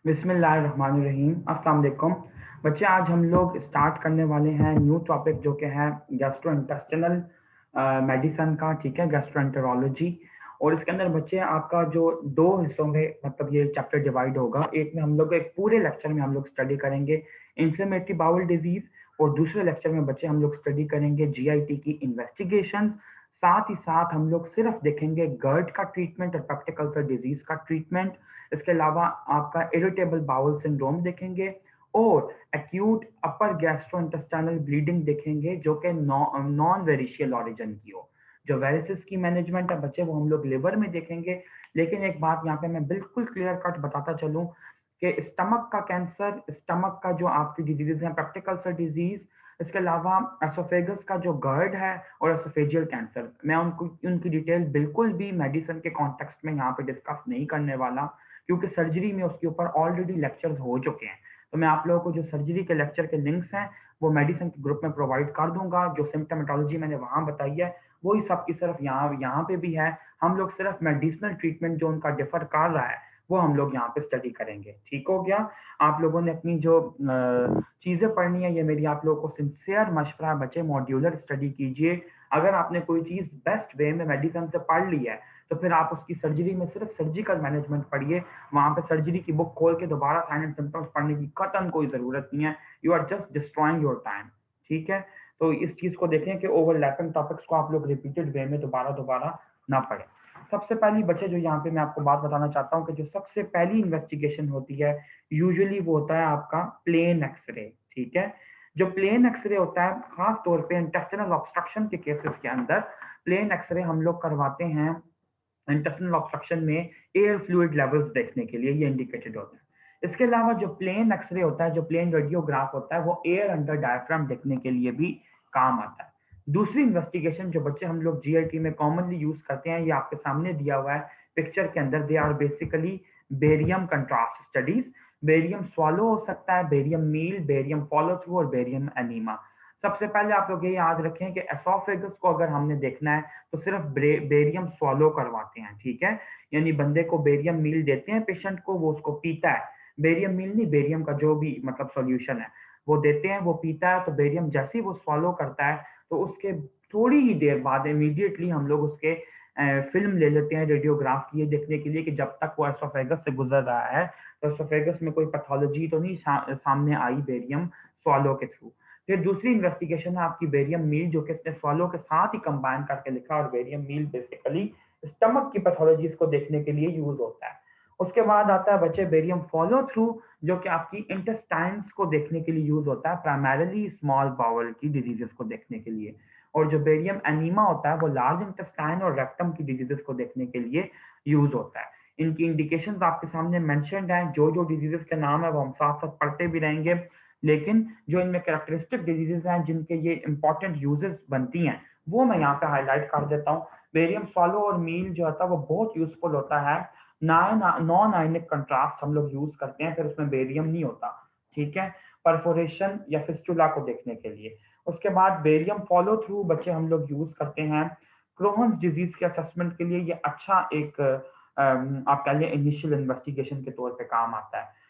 बिस्मिल्लाहिर्रहमानिर्रहीम। अस्सलाम वालेकुम बच्चे। आज हम लोग स्टार्ट करने वाले हैं न्यू टॉपिक जो कि है गैस्ट्रोइंटेस्टिनल मेडिसन का। ठीक है, गैस्ट्रोएंटेरोलॉजी। और इसके अंदर बच्चे आपका जो दो हिस्सों में मतलब ये चैप्टर डिवाइड होगा। एक में हम लोग एक पूरे लेक्चर में हम लोग स्टडी करेंगे इन्फ्लेमेटरी बाउल डिजीज, और दूसरे लेक्चर में बच्चे हम लोग स्टडी करेंगे जीआईटी की इन्वेस्टिगेशन। साथ ही साथ हम लोग सिर्फ देखेंगे गर्ड का ट्रीटमेंट और पेप्टिक अल्सर डिजीज का ट्रीटमेंट। इसके अलावा आपका इरिटेबल बाउल सिंड्रोम देखेंगे और एक्यूट अपर गैस्ट्रोइंटेस्टाइनल ब्लीडिंग देखेंगे जो कि नॉन वेरिशियल ओरिजिन की हो। जो वेरिसिस की मैनेजमेंट है बच्चे वो हम लोग लिवर में देखेंगे। लेकिन एक बात यहाँ पे मैं बिल्कुल क्लियर कट बताता चलूं कि स्टमक का कैंसर, स्टमक का जो आपकी डिजीज है पेप्टिक अल्सर डिजीज, इसके अलावा एसोफेगस का जो गर्ड है और एसोफेजियल कैंसर, मैं उनको उनकी डिटेल बिल्कुल भी मेडिसिन के कॉन्टेक्स्ट में यहाँ पे डिस्कस नहीं करने वाला, क्योंकि सर्जरी में उसके ऊपर ऑलरेडी लेक्चर्स हो चुके हैं। तो मैं आप लोगों को जो सर्जरी के लेक्चर के लिंक्स हैं वो मेडिसिन के ग्रुप में प्रोवाइड कर दूंगा। जो सिम्टोमेटोलॉजी मैंने वहां बताई है वही सब की सिर्फ यहाँ पे भी है। हम लोग सिर्फ मेडिसिनल ट्रीटमेंट जो उनका डिफर कर रहा है वो हम लोग यहाँ पे स्टडी करेंगे। ठीक हो गया? आप लोगों ने अपनी जो चीजें पढ़नी है, ये मेरी आप लोगों को सिंसियर मशवरा है बच्चे, मॉड्यूलर स्टडी कीजिए। अगर आपने कोई चीज बेस्ट वे में मेडिसिन से पढ़ ली है तो फिर आप उसकी सर्जरी में सिर्फ सर्जिकल मैनेजमेंट पढ़िए। वहां पे सर्जरी की बुक खोल के दोबारा साइन एंड सिम्टम्स पढ़ने की कतन कोई जरूरत नहीं है। You are just destroying your time. ठीक है, तो इस चीज को देखें कि ओवरलैपिंग टॉपिक्स को आप लोग रिपीटेड वे में दोबारा दोबारा ना पढ़ें। सबसे पहली बच्चे जो यहाँ पे मैं आपको बात बताना चाहता हूँ कि जो सबसे पहली इन्वेस्टिगेशन होती है यूजुअली वो होता है आपका प्लेन एक्सरे। ठीक है, जो प्लेन एक्सरे होता है खास तौर पे इंटेस्टिनल ऑब्स्ट्रक्शन के केसेस के अंदर प्लेन एक्सरे हम लोग करवाते हैं इंटेस्टिनल ऑब्स्ट्रक्शन में एयर फ्लूइड लेवल्स देखने के लिए, ये इंडिकेटेड होता है। इसके अलावा जो प्लेन एक्सरे होता है, जो प्लेन रेडियोग्राफ होता है, वो एयर अंडर डायफ्राम देखने के लिए भी काम आता है। दूसरी इन्वेस्टिगेशन जो बच्चे हम लोग जीआईटी में कॉमनली यूज करते हैं, ये आपके सामने दिया हुआ है पिक्चर के अंदर। They are basically barium contrast studies. Barium swallow हो सकता है, barium meal, barium follow through और बेरियम एनीमा। सबसे पहले आप लोग ये याद रखें कि एसोफेगस को अगर हमने देखना है तो सिर्फ बेरियम स्वालो करवाते हैं। ठीक है, यानी बंदे को बेरियम मील देते हैं पेशेंट को, वो उसको पीता है। बेरियम मील नहीं, बेरियम का जो भी मतलब सॉल्यूशन है वो देते हैं, वो पीता है। तो बेरियम जैसे ही वो स्वालो करता है तो उसके थोड़ी ही देर बाद इमीडिएटली हम लोग उसके फिल्म ले लेते हैं रेडियोग्राफ की, ये देखने के लिए कि जब तक वो एसोफेगस से गुजर रहा है तो एसोफेगस में कोई पैथोलॉजी तो नहीं सामने आई बेरियम स्वालो के थ्रू। फिर दूसरी इन्वेस्टिगेशन है आपकी बेरियम मील, जो कि इसने स्वालो के साथ ही कंबाइन करके लिखा, और बेरियम मील बेसिकली स्टमक की पैथोलॉजीज को देखने के लिए यूज होता है। उसके बाद आता है बच्चे बेरियम फॉलो थ्रू, जो कि आपकी इंटेस्टाइन्स को देखने के लिए यूज होता है, प्राइमरली स्मॉल बाउल की डिजीजेस को देखने के लिए। और जो बेरियम एनीमा होता है वो लार्ज इंटेस्टाइन और रेक्टम की डिजीजेस को देखने के लिए यूज होता है। इनकी इंडिकेशंस आपके सामने मेंशन्ड हैं। जो जो डिजीजेस के नाम है वो हम साथ साथ पढ़ते भी रहेंगे, लेकिन जो इनमें कैरेक्टरिस्टिक डिजीजेस हैं जिनके ये इंपॉर्टेंट यूजेस बनती हैं वो मैं यहाँ पे हाईलाइट कर देता हूँ। बेरियम स्वालो और मील जो होता है वो बहुत यूजफुल होता है। नॉन आयनिक कंट्रास्ट हम लोग यूज करते हैं, फिर उसमें बेरियम नहीं होता। ठीक है, परफोरेशन या फिस्टुला को देखने के लिए। उसके बाद बेरियम फॉलो थ्रू बच्चे हम लोग यूज करते हैं क्रोहन्स डिजीज के असेसमेंट के लिए। ये अच्छा एक आप कह लें इनिशियल इन्वेस्टिगेशन के तौर पे काम आता है।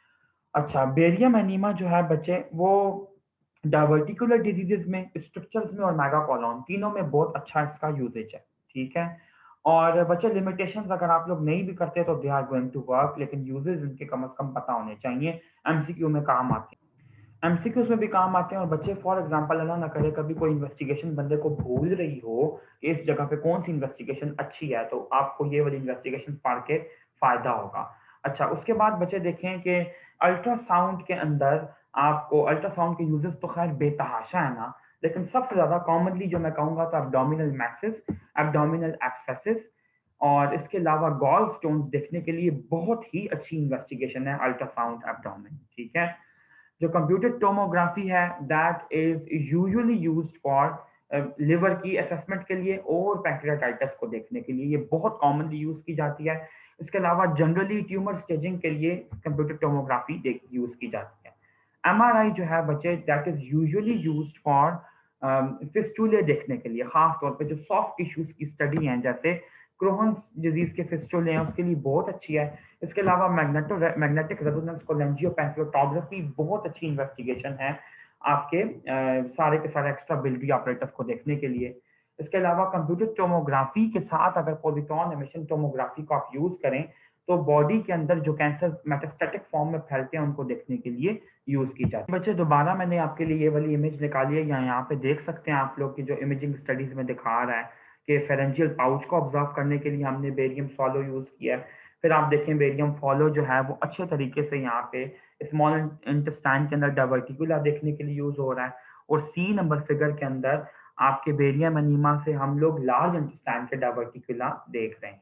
अच्छा, बेरियम एनीमा जो है बच्चे वो डायवर्टिकुलर डिजीजेस में, स्ट्रक्चर्स में और मेगाकोलोन तीनों में बहुत अच्छा इसका यूजेज है। ठीक है, और बच्चे लिमिटेशंस अगर आप लोग नहीं भी करते तो they are going to work, लेकिन यूजेज इनके कम से कम पता होने चाहिए। एमसीक्यू में काम आते हैं, एमसीक्यूज में भी काम आते हैं। और बच्चे फॉर एग्जांपल अल्लाह ना करे कभी कोई इन्वेस्टिगेशन बंदे को भूल रही हो कि इस जगह पे कौन सी इन्वेस्टिगेशन अच्छी है, तो आपको ये वाली इन्वेस्टिगेशन पढ़ के फायदा होगा। अच्छा, उसके बाद बच्चे देखें कि अल्ट्रासाउंड के अंदर आपको अल्ट्रासाउंड के यूजेस तो खैर बेतहाशा है ना, लेकिन सबसे ज्यादा कॉमनली जो मैं कहूंगा तो एब्डोमिनल मैसेस, एब्डोमिनल एब्सेसिस, और इसके अलावा गॉल स्टोन्स देखने के लिए बहुत ही अच्छी इन्वेस्टिगेशन है अल्ट्रासाउंड एब्डोमिन। ठीक है, जो कंप्यूटर टोमोग्राफी है that is usually used for liver की असेसमेंट के लिए और पैंक्रियाटाइटिस को देखने के लिए, ये बहुत कॉमनली यूज की जाती है। इसके अलावा जनरली ट्यूमर स्टेजिंग के लिए कंप्यूटर टोमोग्राफी यूज की जाती है। एमआरआई जो है बच्चे that is usually used for fistulae देखने के लिए, खास तौर पे जो सॉफ्ट टिश्यूज की स्टडी है, जैसे क्रोहन डिजीज के फिस्टुले हैं उसके लिए बहुत अच्छी है। इसके अलावा मैग्नेटिक रेजोनेंस कोलेंजियोपेंक्लोटोग्राफी बहुत अच्छी इन्वेस्टिगेशन है आपके सारे के सारे एक्स्ट्रा बिलियरी ऑपरेटर्स को देखने के लिए। इसके अलावा कंप्यूटर टोमोग्राफी के साथ अगर पॉजिट्रॉन एमिशन टोमोग्राफी को आप यूज करें तो बॉडी के अंदर जो कैंसर मेटास्टेटिक फॉर्म में फैलते हैं उनको देखने के लिए यूज की जाती है। बच्चे दोबारा मैंने आपके लिए ये वाली इमेज निकाली है, यहाँ पे देख सकते हैं आप लोग की जो इमेजिंग स्टडीज में दिखा रहा है कि फेरेंजियल पाउच को ऑब्जर्व करने के लिए हमने बेरियम फॉलो यूज किया है। फिर आप देखें बेरियम फॉलो जो है वो अच्छे तरीके से यहाँ पे स्मॉल इंटेस्टाइन के अंदर डाइवर्टिकुला देखने के लिए यूज हो रहा है, और सी नंबर फिगर के अंदर आपके बेरियम एनीमा से हम लोग लार्ज इंटेस्टाइन के डाइवर्टिकुला देख रहे हैं।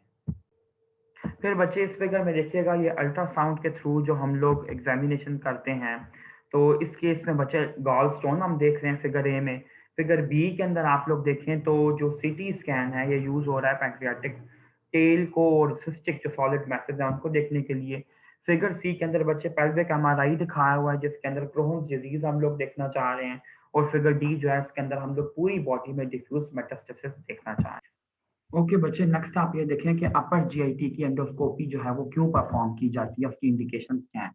फिर बच्चे इस फिगर में देखिएगा ये अल्ट्रासाउंड के थ्रू जो हम लोग एग्जामिनेशन करते हैं, तो इस केस में बच्चे गॉल स्टोन हम देख रहे हैं फिगर ए में। फिगर बी के अंदर आप लोग देखें तो जो सीटी स्कैन है ये यूज हो रहा है पैंक्रियाटिक टेल को और सिस्टिक जो सॉलिड मैसेज है उनको देखने के लिए। फिगर सी के अंदर बच्चे पेल्विक एमआरआई दिखाया हुआ है जिसके अंदर क्रोहन्स डिजीज हम लोग देखना चाह रहे हैं, और फिगर डी जो है इसके अंदर हम लोग पूरी बॉडी में डिफ्यूज मेटास्टेसिस देखना चाह रहे हैं। ओके बच्चे, नेक्स्ट आप ये देखें कि अपर जीआईटी की एंडोस्कोपी जो है वो क्यों परफॉर्म की जाती है, उसकी इंडिकेशंस क्या हैं।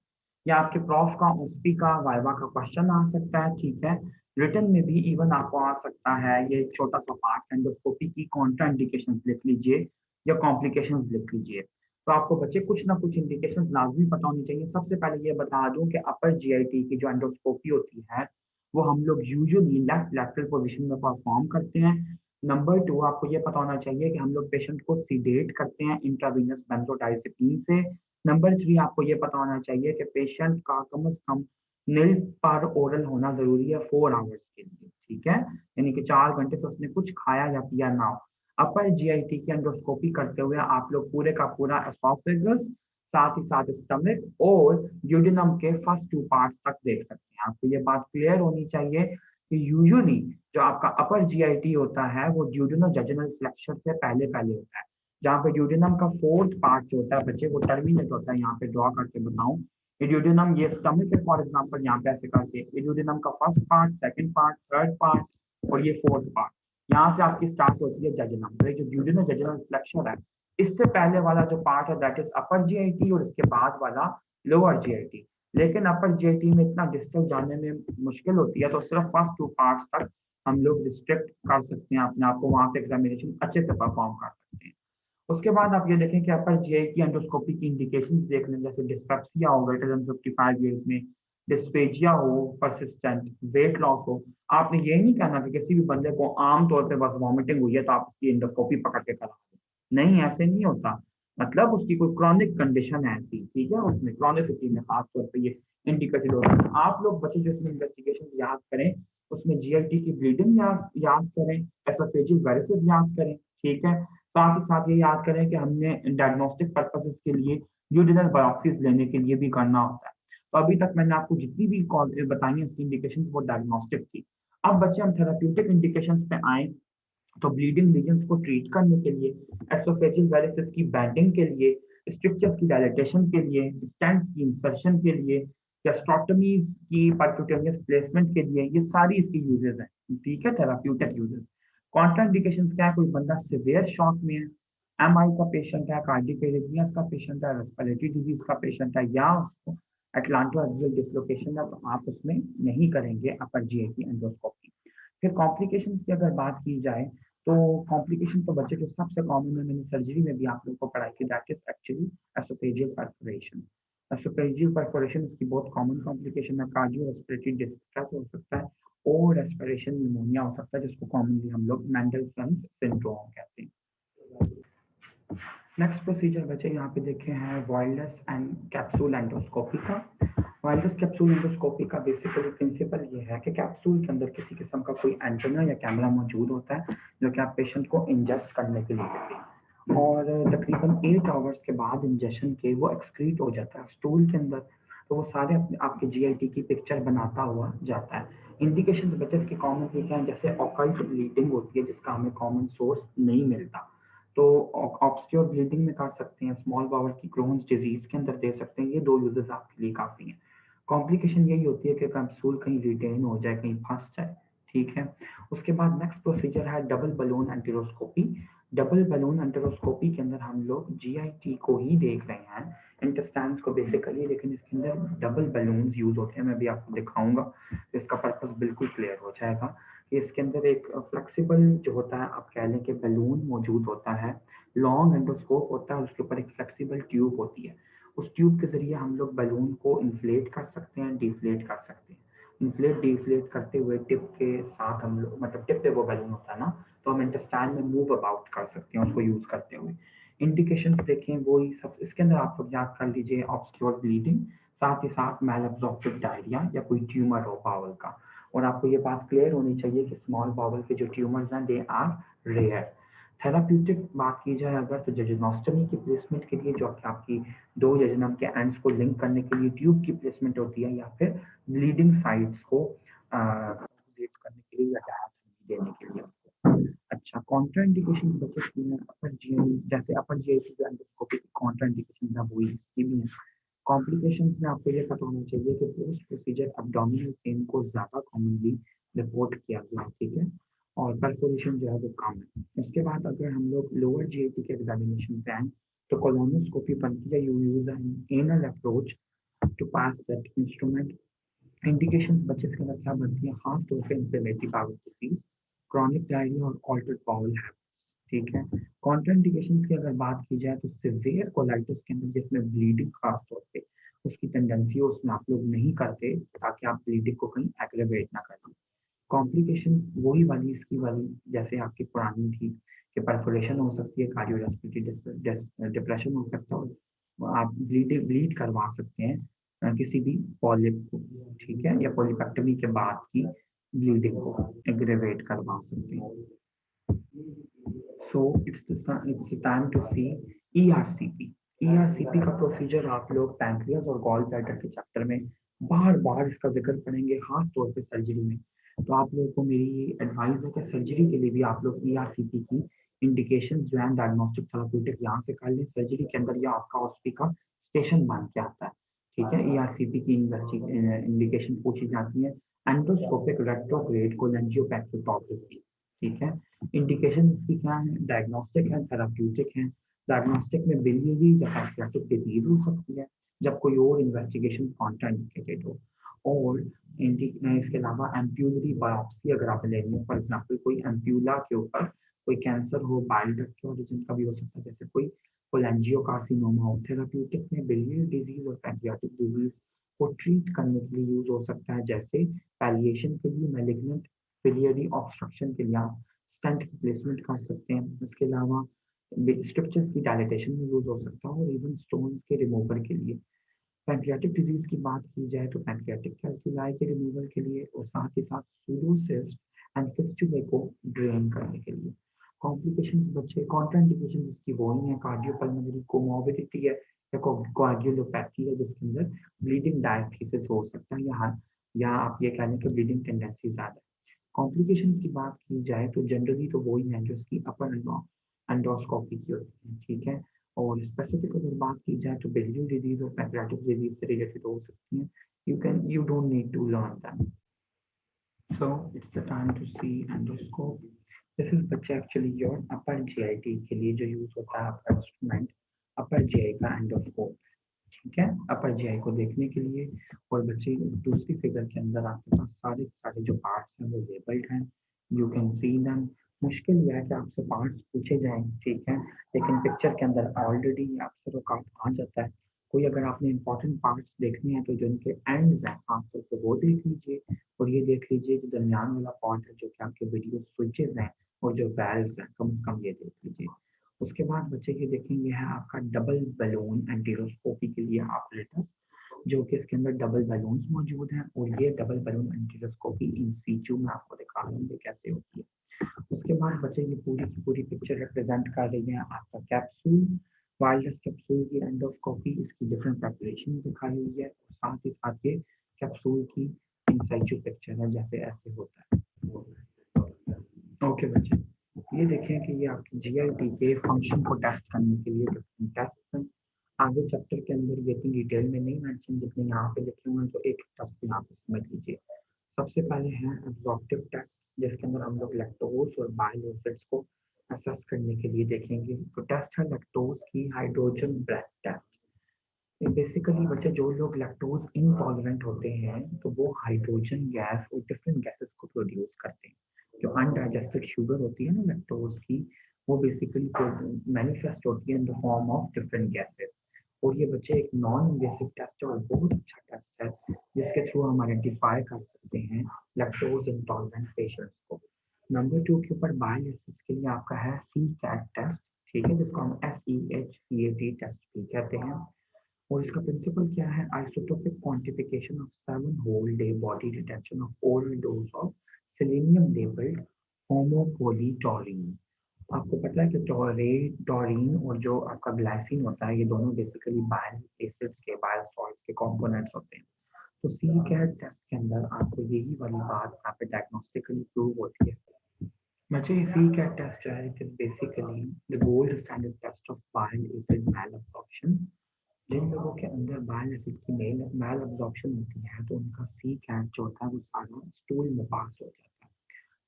या आपके प्रॉफ का ओपी का वाइवा का क्वेश्चन आ सकता है, ठीक है। रिटन में भी इवन आपको आ सकता है, ये एक छोटा सा पार्ट एंडोस्कोपी की कॉन्ट्रा इंडिकेशंस लिख लीजिए या कॉम्प्लिकेशंस लिख लीजिए। तो आपको बच्चे कुछ ना कुछ इंडिकेशंस लाजमी पता होनी चाहिए। सबसे पहले ये बता दूं कि अपर जीआईटी की जो एंडोस्कोपी होती है वो हम लोग यूजुअली लेफ्ट लैटरल पोजीशन में परफॉर्म करते हैं। नंबर 2 आपको ये पता होना चाहिए कि हम लोग पेशेंट को सीडेट करते हैं इंट्रावीनस बेंजोडाइज़ेपिन से। नंबर 3 आपको ये पता होना चाहिए कि पेशेंट का कम से कम नील पर ओरल होना ज़रूरी है 4 आवर्स के लिए, ठीक है? यानी कि 4 घंटे से उसने कुछ खाया या पिया ना हो। अपर जीआईटी की एंडोस्कोपी करते हुए आप लोग पूरे का पूरा एस्फाइगस, साथ ही साथ स्टमक और ड्यूडेनम के फर्स्ट 2 पार्ट्स तक देख सकते हैं। आपको ये बात क्लियर होनी चाहिए कि यूजुअली जो आपका अपर जीआईटी होता है वो ड्यूडेनोजेजुनल फ्लेक्सर से पहले पहले होता है। जहाँ पे ड्यूडेनम का 4th पार्ट जो होता है बच्चे वो टर्मिनेट होता है, यहाँ पे ड्रॉ करके बताऊँ। ये ड्यूडेनम ये स्टमक है फॉर एग्जांपल, यहाँ पे ऐसे करके ये ड्यूडेनम का first part, second part, third part और ये 4th पार्ट। यहाँ से आपकी स्टार्ट होती है जजनम। तो ये जो ड्यूडेनोजेजुनल फ्लेक्सर है इससे पहले वाला जो पार्ट है दैट इज अपर जीआईटी, और इसके बाद वाला लोअर जीआईटी। लेकिन अपर जीआईटी में इतना डिस्टेंस जानने में मुश्किल होती है, तो सिर्फ फर्स्ट 2 पार्ट्स तक हम लोग रिस्ट्रिक्ट कर सकते हैं अपने आप को, वहाँ पे एग्जामिनेशन अच्छे से परफॉर्म कर सकते हैं। उसके बाद आप ये देखें कि अपर जीआई की एंडोस्कोपी की इंडिकेशंस देख लें, जैसे डिस्पेप्सिया हो ग्रेटर देन 55 ईयर्स में, डिस्पेजिया हो परसिस्टेंट, वेट लॉस हो। आपने ये नहीं कहना कि किसी भी बंदे को आम तौर पे बस वॉमिटिंग हुई है तो आप उसकी एंडोस्कोपी पकड़ के करा दें। नहीं, ऐसे नहीं होता। मतलब उसकी कोई क्रॉनिक कंडीशन है ऐसी, ठीक है, उसमें क्रॉनिसिटी में खास तौर पे ये इंडिकेटेड होता है। आप लोग बच्चे जो इसमें इन्वेस्टिगेशन याद करें उसमें जीएलटी की ब्लीडिंग याद याद करें, एसोफेजियल वेरिसेस याद करें, ठीक है। साथ ही साथ ये याद करें कि हमने डायग्नोस्टिक पर्पसेस के लिए ड्यूडेनल बायोप्सीज लेने के लिए भी करना होता है। तो अभी तक मैंने आपको जितनी भी बताई है उसकी इंडिकेशन वो डायग्नोस्टिक थी। अब बच्चे हम थेराप्यूटिक इंडिकेशंस पे आए, तो ब्लीडिंग रीजन्स को ट्रीट करने के लिए, एसोफेजियल वेरिसेस की बैंडिंग के लिए, स्ट्रक्चर की डायलेटेशन के लिए, स्टेंट की इंसर्शन के लिए, गैस्ट्रोटमी की परक्यूटेनियस प्लेसमेंट के लिए, ये सारी इसकी यूजेस हैं, ठीक है, थेराप्यूटिक यूजेस। कॉन्ट्राइंडिकेशंस क्या है? कोई बंदा सिवियर शॉक में है, एमआई का पेशेंट है, कार्डियक एरिथमियास का पेशेंट है, रेस्पिरेटरी डिजीज का पेशेंट है, या उसको अटलांटो एक्सियल डिसलोकेशन है, तो आप उसमें नहीं करेंगे अपर जीआईटी एंडोस्कोपी। फिर कॉम्प्लिकेशंस की अगर बात की जाए तो कॉम्प्लिकेशन तो बच्चे जो सबसे कॉमन है, मैंने सर्जरी में भी आप लोगों को पढ़ाई की, that is actually oesophageal perforation. Oesophageal perforation इसकी बहुत कॉमन कॉम्प्लिकेशन है। कार्डियो रेस्पिरेटरी डिस्ट्रेस हो सकता है और रेस्पिरेशन निमोनिया हो सकता है, जिसको कॉमनली हम लोग मेंडलसन सिंड्रोम कहते हैं। नेक्स्ट प्रोसीजर बच्चे यहाँ पे देखे हैं वायरलेस एंड कैप्सूल एंडोस्कोपी का। वायरलेस कैप्सूल एंडोस्कोपी का बेसिकली प्रिंसिपल ये है कि कैप्सूल के अंदर किसी किस्म का कोई एंटेना या कैमरा मौजूद होता है जो कि आप पेशेंट को इंजेस्ट करने के लिए देते हैं, और तकरीबन 8 आवर्स के बाद इंजेक्शन के वो एक्सक्रीट हो जाता है स्टूल के अंदर। तो वो सारे आपके जीआईटी की पिक्चर बनाता हुआ जाता है। इंडिकेशन बच्चे की कॉमन क्या है, जैसे ऑकल्ट ब्लीडिंग होती है जिसका हमें कॉमन सोर्स नहीं मिलता, तो ऑब्स्क्योर ब्लीडिंग में कर सकते हैं, स्मॉल बाउल की क्रोन्स डिजीज के अंदर दे सकते हैं। ये 2 यूजेस आपके लिए काफी हैं। कॉम्प्लिकेशन यही होती है कि कैप्सूल कहीं रिटेन हो जाए, कहीं फंस जाए, ठीक है। उसके बाद नेक्स्ट प्रोसीजर है डबल बलून एंटीरोस्कोपी। डबल बलून एंटेरोस्कोपी के अंदर हम लोग जीआईटी को ही देख रहे हैं, इंटेस्टाइन्स को बेसिकली, लेकिन इसके अंदर डबल बलून्स यूज होते हैं। मैं भी आपको दिखाऊंगा, तो इसका पर्पस बिल्कुल क्लियर हो जाएगा कि इसके अंदर एक फ्लेक्सिबल जो होता है, आप कह लें कि बलून मौजूद होता है, लॉन्ग एंडोस्कोप होता है, उसके ऊपर एक फ्लेक्सिबल ट्यूब होती है। उस ट्यूब के जरिए हम लोग बलून को इन्फ्लेट कर सकते हैं, डिफ्लेट कर सकते हैं। इन्फ्लेट डिफ्लेट करते हुए टिप के साथ हम लोग, मतलब टिप पे वो बैलून होता है ना, तो हम इंटेस्टाइन में मूव अबाउट कर सकते हैं उसको यूज करते हुए। इंडिकेशन देखें वही सब इसके अंदर आप लोग याद कर लीजिए, ऑब्स्क्योर ब्लीडिंग, साथ ही साथ मैलअब्जॉर्प्टिव डायरिया या कोई ट्यूमर हो बाउल का। और आपको ये बात क्लियर होनी चाहिए कि स्मॉल बाउल के जो ट्यूमर्स हैं दे आर रेयर। थेराप्यूटिक बात की जाए अगर, तो जेजुनोस्टमी की प्लेसमेंट के लिए, जो कि आपकी दो जेजुनम के एंड्स को लिंक करने के लिए ट्यूब की प्लेसमेंट होती है, या फिर ब्लीडिंग साइट्स को कंप्लीट करने के लिए या डायरेक्ट देने के लिए। अच्छा, कॉन्ट्राइंडिकेशन बच्चे की है अपर जीआई, जैसे अपर जीआई की एंडोस्कोपी की कॉन्ट्राइंडिकेशन है वही इसकी भी है। कॉम्प्लिकेशंस में आपको ये पता होना चाहिए कि पोस्ट प्रोसीजर अब्डोमिनल पेन को ज़्यादा कॉमनली रिपोर्ट किया गया है, ठीक है, और परफोरेशन जो है वो कम है। उसके बाद अगर हम लोग लोअर जीआईटी के एग्जामिनेशन पे आए, तो कोलोनोस्कोपी बनती है, you use an anal approach to pass that instrument. Indication बच्चे के अंदर क्या बनती है, खास तौर पे inflammatory bowel disease, chronic diarrhoea और ऑल्टर्ड बाउल हैबिट, ठीक है। कॉन्ट्राइंडिकेशंस की अगर बात की जाए, तो सिवियर कोलाइटिस के अंदर जिसमें ब्लीडिंग खास तौर पे उसकी टेंडेंसी, उसमें आप लोग नहीं करते ताकि आप ब्लीडिंग को कहीं एग्रेवेट ना करें। कॉम्प्लिकेशन वही वाली इसकी वाली जैसे आपकी पुरानी थी, कि परफोरेशन हो सकती है, कार्डियोरेस्पिरेटरी डिप्रेशन हो सकता है, आप ब्लीड करवा सकते हैं किसी भी पॉलिप को, ठीक है, या पॉलिपेक्टमी के बाद की ब्लीडिंग को एग्रेवेट करवा सकते हैं। So it's time to see ERCP. ERCP का प्रोसीजर आप लोग पैंक्रियाज और गॉल ब्लैडर के चैप्टर में बार बार इसका जिक्र करेंगे, खास तौर पे सर्जरी में। तो आप लोगों को मेरी एडवाइस है कि सर्जरी के लिए भी आप लोग ईआरसीपी की इंडिकेशन जो है डायग्नोस्टिक थेराप्यूटिक यहाँ से कर लें। सर्जरी के अंदर यह आपका हॉस्पी का स्टेशन मान के आता है, ठीक है। ईआरसीपी की इंडिकेशन पूछी जाती है, एंडोस्कोपिक रेट्रोग्रेड कोलेंजियोपेक्टोटॉपिक, ठीक है। इंडिकेशन इसकी क्या है, डायग्नोस्टिक है, थेराप्यूटिक है। डायग्नोस्टिक में बिलियरी या पैंक्रियाटिक डिजीज हो सकती है, जब कोई और इन्वेस्टिगेशन कॉन्ट्राइंडिकेटेड हो। और इसके अलावा एम्प्यूलरी बायोप्सी अगर आप ले रही हो, फॉर एग्जाम्पल कोई एम्प्यूला के ऊपर कोई कैंसर हो, बाइल डक्ट के ओरिजिन का भी हो सकता है, जैसे कोई कोलेंजियोकार्सिनोमा हो। थेराप्यूटिक में बिलियरी डिजीज और पैंक्रियाटिक डिजीज को ट्रीट करने के लिए यूज हो सकता है, जैसे पैलिएशन के लिए, मैलिग्नेंट बिलियरी ऑब्स्ट्रक्शन के लिए आप स्टेंट की प्लेसमेंट कर सकते हैं। इसके अलावा स्ट्रक्चर्स की डायलिटेशन में यूज हो सकता है, और इवन स्टोन के रिमूवल के लिए। पैंक्रियाटिक डिजीज की बात की जाए, तो पैंक्रियाटिक कैल्कुलाई के रिमूवल के लिए, और साथ ही साथ सूडोसिस्ट एंड फिस्टुले को ड्रेन करने के लिए। कॉम्प्लिकेशन बच्चे कॉन्ट्राइंडिकेशन इसकी वो ही है, कार्डियोपल्मोनरी कोमोर्बिडिटी है, या कोएगुलोपैथी है, जिसके अंदर ब्लीडिंग डायथीसिस हो सकता है, या आप ये कह लें कि ब्लीडिंग टेंडेंसी ज्यादा है। कॉम्प्लिकेशन की बात की जाए, तो जनरली तो वही है जो इसकी अपर एंडोस्कोपी की होती है, ठीक है। और स्पेसिफिक अगर बात की जाए, तो बिलियरी डिजीज और पैंक्रियाटिक डिजीज से रिलेटेड हो सकती हैं। You don't need to learn them. So it's the time to see endoscope. This is बच्चे actually your upper GIT के लिए जो यूज होता है आपका इंस्ट्रूमेंट, अपर जीआई का एंडोस्कोप, ठीक है, अपर जीआई को देखने के लिए। और बच्चे दूसरी फिगर के अंदर आपके पास सारे सारे जो पार्ट्स हैं वो लेबल्ड हैं, यू कैन सी देम। मुश्किल यह है कि आपसे पार्ट्स पूछे जाएं, ठीक है, लेकिन पिक्चर के अंदर ऑलरेडी आपसे रुकावट आ जाता है। कोई अगर आपने इंपॉर्टेंट पार्ट्स देखने हैं, तो जो इनके एंड्स हैं आपको तो वो देख लीजिए, और ये देख लीजिए जो दरमियान वाला पॉइंट है, जो कि आपके वीडियो स्विचेस हैं और जो वैल्व्स हैं, कम से कम ये देख लीजिए। उसके बाद बच्चे ये देखेंगे है आपका डबल बैलून एंटीरोस्कोपी के लिए ऑपरेटर, जो कि इसके अंदर डबल बैलून्स मौजूद हैं, और ये डबल बैलून एंटीरोस्कोपी इन सीचू में आपको दिखा रहा हूँ ये कैसे होती है। उसके बाद बच्चे ये पूरी की पूरी पिक्चर रिप्रेजेंट कर रही है आपका कैप्सूल, वायरलेस कैप्सूल की एंडोस्कोपी, इसकी डिफरेंट प्रेपरेशन दिखाई हुई है, और साथ ही साथ ये कैप्सूल की इंसाइचू पिक्चर है, जैसे ऐसे होता है। ओके बच्चे, ये देखें कि ये आपकी जीआईटी के फंक्शन को टेस्ट करने के लिए डिफरेंट टेस्ट हैं। आगे चैप्टर के अंदर ये इतनी डिटेल में नहीं मेंशन, जितने यहाँ पे लिखे हुए हैं, तो एक टेस्ट यहाँ पे समझ लीजिए। सबसे पहले है एब्जॉर्प्टिव टेस्ट, जिसके अंदर हम लोग लैक्टोज और बाइल एसिड्स को असेस करने के लिए देखेंगे। तो टेस्ट है लैक्टोज की हाइड्रोजन ब्रेथ टेस्ट। बेसिकली बच्चे जो लोग लैक्टोज इनटॉलरेंट होते हैं तो वो हाइड्रोजन गैस और डिफरेंट गैसेस को प्रोड्यूस करते हैं। जो अनडाइजेस्टेड शुगर होती है ना लैक्टोज की, वो बेसिकली मैनिफेस्ट होती है in the form of different gases. और ये बच्चे एक नॉन इन्वेसिव टेस्ट है और बहुत अच्छा टेस्ट है जिसके थ्रू हम आइडेंटिफाई कर सकते हैं लैक्टोज इंटॉलरेंट पेशेंट्स को। नंबर 2 के ऊपर बायोलिसिस के लिए आपका है सी कैट टेस्ट, ठीक है, जिसको हम SEHCAT टेस्ट भी कहते हैं। और इसका प्रिंसिपल क्या है? Isotopic quantification of 7 whole day body detection of oral dose of selenium labelled homopolytaurine. आपको पता है कि टॉरिन और जो आपका ग्लाइसिन होता है, ये दोनों बेसिकली बाइल एसिड्स के, बाइल सॉल्ट्स के कंपोनेंट्स होते हैं। तो सी कैट टेस्ट के अंदर आपको यही वाली बात यहाँ पे डायग्नोस्टिकली प्रूव होती है। बच्चे सी कैट टेस्ट जो है, it is basically the gold standard test of bile acid malabsorption. जिन लोगों के अंदर बाइल एसिड की मेल मैल अब्जॉर्प्शन होती है तो उनका सी कैट जो होता है वो सारा स्टूल में पास हो जाता है।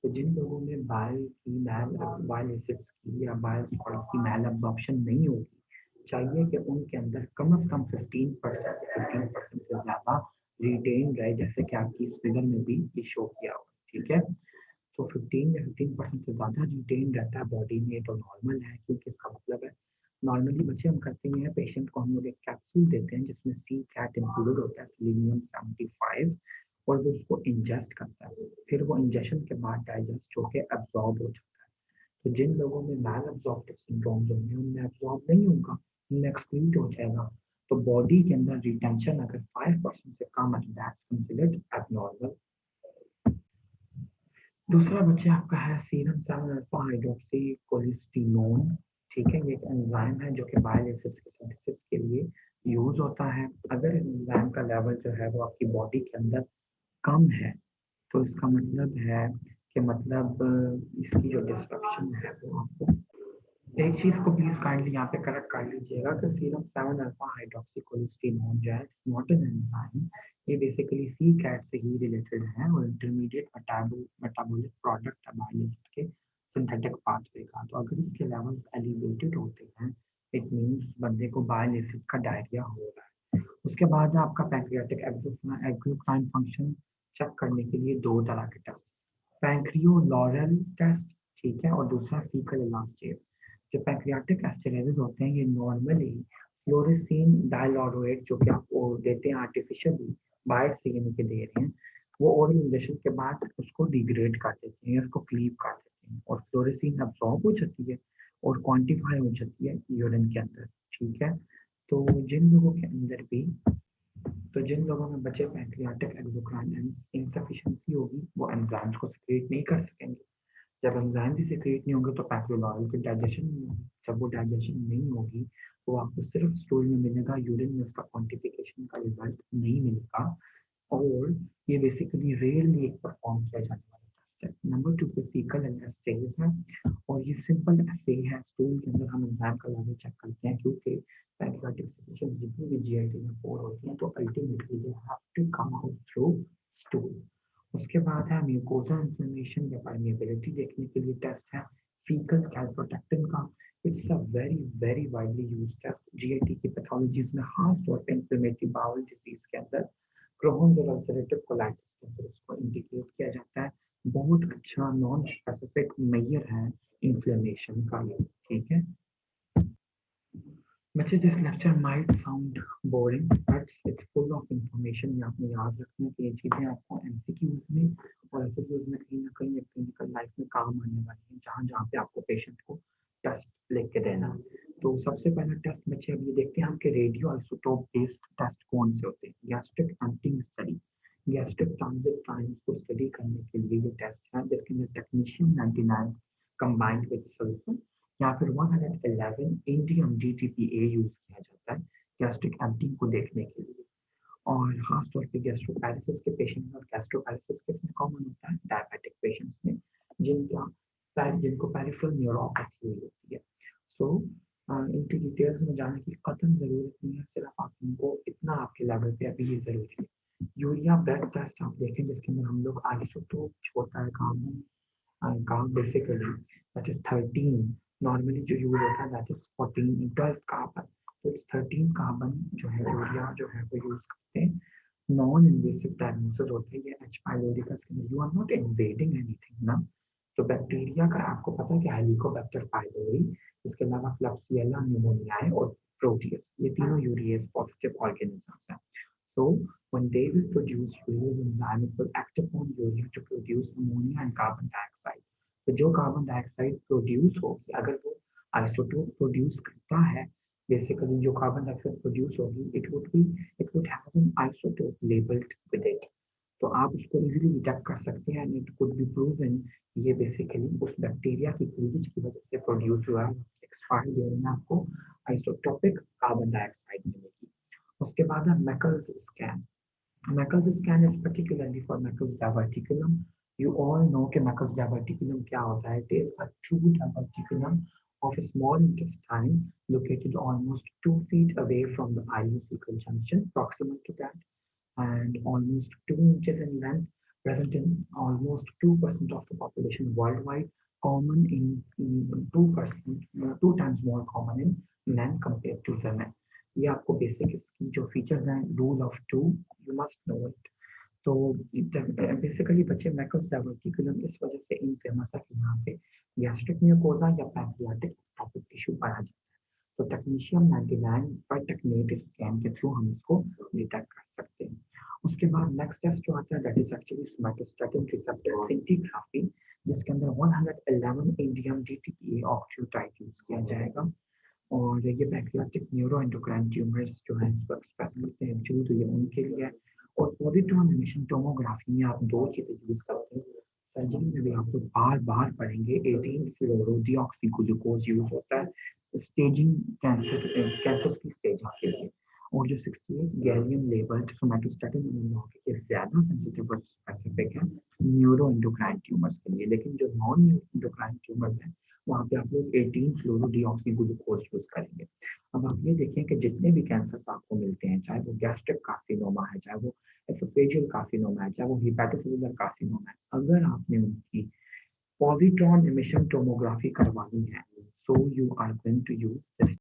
तो जिन लोगों में बाइल एसिड्स की या बाइल सॉल्ट की मैल अब्जॉर्प्शन नहीं होगी, चाहिए कि उनके अंदर कम से कम 15% से ज़्यादा रिटेन रहे, जैसे कि आपकी इस फिगर में भी ये शो किया हुआ है, ठीक है। तो 15% से ज़्यादा रिटेन रहता है बॉडी में तो नॉर्मल है, क्योंकि इसका मतलब है नॉर्मली बच्चे हम करते हैं, पेशेंट को हम लोग एक कैप्सूल देते हैं जिसमें सी कैट इंक्लूडेड होता है, सेलेनियम 75, और वो उसको इंजेस्ट करता है। फिर वो इंजेक्शन के बाद डाइजेस्ट होकर एब्जॉर्ब हो जाता है। तो जिन लोगों में मैल एब्जॉर्प्टिव सिंड्रोम्स होंगे उनमें एब्जॉर्ब नहीं होगा, उनमें एक्सक्रीट हो जाएगा। तो बॉडी के अंदर रिटेंशन अगर 5% से कम है तो दैट्स कंसिडर्ड एबनॉर्मल। दूसरा बच्चे आपका है सीरम 7 अल्फा हाइड्रोक्सी कोलेस्टीनोन, ठीक है। ये एक एंजाइम है जो कि बाइल एसिड्स के सिंथेसिस के लिए यूज होता है। अगर इस एंजाइम का लेवल जो है वो आपकी बॉडी के अंदर कम है तो इसका मतलब है कि इसकी जो डिस्ट्रक्शन है वो आपको, एक चीज को प्लीज काइंडली यहाँ पे करेक्ट कर लीजिएगा कि सीरम 7 अल्फा हाइड्रोक्सी कोलेस्टीनोन जो है नॉट एन एंजाइम। ये बेसिकली सी कैट से ही रिलेटेड है और इंटरमीडिएट मेटाबॉलिक प्रोडक्ट है बाइल एसिड के सिंथेटिक पाथवे का। तो अगर इसके लेवल्स एलिवेटेड होते हैं, इट मीन्स बंदे को बाइल एसिड का डायरिया हो रहा है। उसके बाद आपका पैंक्रियाटिक एक्सोक्राइन फंक्शन चेक करने के लिए दो तरह के टेस्ट, पैंक्रियोलॉरल टेस्ट, ठीक है, और दूसरा फीकल इलास्टेट। जो पैंक्रियाटिक एस्टरेजेस होते हैं ये नॉर्मली फ्लोरेसीन डाइलॉरोएट जो कि आपको देते हैं आर्टिफिशियली, बाहर से यानी कि दे रहे हैं, वो ओरल इंजेक्शन के बाद उसको डिग्रेड कर देते हैं, उसको क्लीव कर देते हैं और फ्लोरेसीन अब्सॉर्ब हो जाती है और क्वांटिफाई हो जाती है यूरिन के अंदर, ठीक है। तो जिन लोगों के अंदर भी तो जिन लोगों में बचे पैंक्रियाटिक एक्सोक्राइन इनसफिशिएंसी होगी वो एंजाइम्स को सिक्रेट नहीं कर सकेंगे। जब एंजाइम भी सिक्रेट नहीं होंगे तो पैक्रोलॉरल की डाइजेशन नहीं होगी। जब वो डाइजेशन नहीं होगी तो आपको सिर्फ स्टूल में मिलेगा, यूरिन में उसका क्वांटिफिकेशन का रिजल्ट नहीं मिलेगा। और ये बेसिकली रेयरली एक परफॉर्म किया जाने वाला टेस्ट है। नंबर 2 पे फीकल एनालिसिस है और ये सिंपल एसे है, स्टूल के अंदर हम एंजाइम का लेवल चेक करते हैं क्योंकि पैंक्रियाटिक सिक्रेशंस जितनी भी जीआईटी में पोर होती हैं तो ultimately they have to come out through stool. उसके बाद है म्यूकोसा इन्फ्लेमेशन या परमेबिलिटी देखने के लिए टेस्ट है फीकल कैल्प्रोटैक्टिन का। It's a very very widely used test GIT की पैथोलॉजीज में, खास तौर पे इन्फ्लेमेटरी बाउल डिजीज के अंदर, क्रोहन्स और अल्सरेटिव कोलाइटिस के अंदर इसको इंडिकेट किया जाता है। बहुत अच्छा नॉन स्पेसिफिक मेजर है इन्फ्लेमेशन का ये, ठीक है। बच्चे this lecture might sound boring but it's full of information. ये आपने याद रखना है कि ये चीज़ें आपको एमसीक्यूज में और एमसीक्यूज में कहीं ना कहीं क्लिनिकल लाइफ में काम आने वाली हैं, जहाँ जहाँ पे आपको पेशेंट को टेस्ट लिख के देना। तो सबसे पहला टेस्ट बच्चे अब ये देखते हैं आपके रेडियो आइसोटोप बेस्ड टेस्ट कौन से होते हैं। Gastric emptying study, gastric transit times को स्टडी करने के लिए ये टेस्ट है जिसके अंदर टेक्नीशियन 99 कंबाइंड विद सल्फर या फिर 111 इंडियम डीटीपीए यूज किया जाता है गैस्ट्रिक एम्पटिंग को देखने के लिए। और खासतौर पे गैस्ट्रोपैरेसिस के पेशेंट में, और गैस्ट्रोपैरेसिस किसमें कॉमन होता है? डायबिटिक पेशेंट्स में जिनको पेरिफेरल न्यूरोपैथी हुई होती है। सो इनकी डिटेल्स में जाने की कतई जरूरत नहीं है, सिर्फ आप उनको इतना आपके लेवल पे अभी ये जरूरी है। यूरिया ब्लड टेस्ट आप देखें जिसके अंदर हम लोग आइसोटोप होता है काम में, carb basically that is 13, normally जो यूज होता है दैट इज 14, 12 कार्बन, तो 13 कार्बन जो है यूरिया जो है वो यूज करते हैं। नॉन इन्वेसिव डायग्नोसिस होता है ये एच पाइलोरी का, you are not invading anything ना। तो बैक्टीरिया का आपको पता है कि हेलिकोबैक्टर पाइलोरी, इसके अलावा क्लबसिएला न्यूमोनियाe और प्रोटियस, ये तीनों यूरिएज पॉजिटिव ऑर्गेनिजम्स हैं। So when they will produce urease enzyme, it will act upon urea to produce ammonia and carbon dioxide. तो जो कार्बन डाइऑक्साइड प्रोड्यूस होगी, अगर वो आइसोटोप प्रोड्यूस करता है, बेसिकली जो कार्बन डाइऑक्साइड प्रोड्यूस होगी, it would have an isotope labelled with it. तो आप उसको इजीली डिटेक्ट कर सकते हैं and it could be proven ये बेसिकली उस बैक्टीरिया की क्लीवेज की वजह से प्रोड्यूस हुआ है। एक्सपायर्ड ईयर में आपको आइसोटोपिक कार्बन डाइऑक्साइड मिलेगी। उसके बाद है Meckel's scan. Meckel's scan is particularly for Meckel's diverticulum. You all know कि मैकल्स डायवर्टिकुलम क्या होता है। It is a true diverticulum of a small intestine located almost 2 feet away from the ileocecal junction, proximal to that, and almost 2 inches in length, present in almost 2% of the population worldwide, common in 2%, 2 times more common in men compared to women. ये आपको basic इसकी जो features हैं, rule of two, you must know it. तो basically बच्चे Meckel's diverticulum इस वजह से इनफेमस है कि यहाँ पे गैस्ट्रिक म्यूकोसा या पैंक्रियाटिक एटोपिक टिश्यू पाया जाता है। तो टेक्नीशियम 99 पर टेक्निक स्कैन के थ्रू हम इसको डिटेक्ट कर सकते हैं। उसके बाद नेक्स्ट टेस्ट जो आता है that is actually somatostatin receptor scintigraphy, जिसके अंदर 111 इंडियम डीटीपीए ऑक्सीटाइड यूज किया जाएगा। और ये पैंक्रियाटिक न्यूरो एंडोक्राइन ट्यूमर्स जो है इसको एक्सप्रेस करते हैं एक्चुअली, तो ये उनके लिए है। और पॉजिट्रॉन इमिशन टोमोग्राफी में आप दो चीजें यूज करते हैं। सर्जरी में भी आप लोग बार बार पढ़ेंगे 18 फ्लोरो डीऑक्सीग्लूकोज यूज होता है स्टेजिंग कैंसर, कैंसर की स्टेज के लिए। और जो 68 गैलियम लेबल्ड सोमैटोस्टैटिन ये ज्यादा सेंसिटिव और स्पेसिफिक है न्यूरो एंडोक्राइन ट्यूमर्स के लिए। लेकिन जो नॉन एंडोक्राइन ट्यूमर्स हैं वहाँ पे आप लोग 18 फ्लोरो डीऑक्सीग्लूकोज यूज करेंगे। अब आप ये देखें कि जितने भी कैंसर आपको मिलते हैं, चाहे वो गैस्ट्रिक कार्सिनोमा है, चाहे वो एसोफेजियल कार्सिनोमा है, चाहे वो हिपैटोसेलुलर कार्सिनोमा है, अगर आपने उनकी पॉजिट्रॉन इमिशन टोमोग्राफी करवानी है, so you are going to use this